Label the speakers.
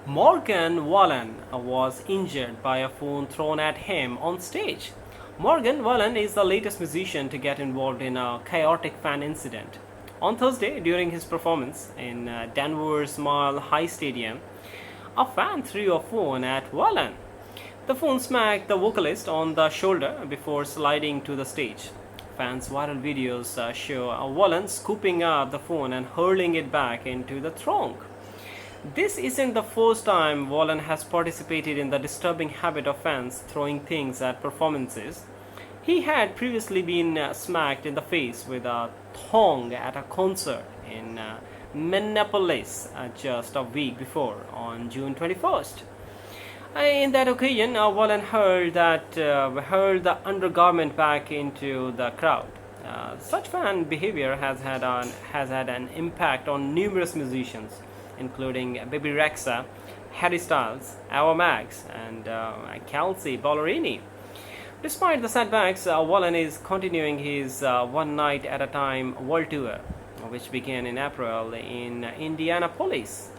Speaker 1: Morgan Wallen was injured by a phone thrown at him on stage. Morgan Wallen is the latest musician to get involved in a chaotic fan incident. On Thursday, during his performance in Denver's Mile High Stadium, a fan threw a phone at Wallen. The phone smacked the vocalist on the shoulder before sliding to the stage. Fans' viral videos show Wallen scooping up the phone and hurling it back into the throng. This isn't the first time Wallen has participated in the disturbing habit of fans throwing things at performances. He had previously been smacked in the face with a thong at a concert in Minneapolis just a week before, on June 21st. In that occasion, Wallen hurled the undergarment back into the crowd. Such fan behavior has had an impact on numerous musicians, including Bebe Rexha, Harry Styles, Ava Max, and Kelsea Ballerini. Despite the setbacks, Wallen is continuing his one night at a time world tour, which began in April in Indianapolis.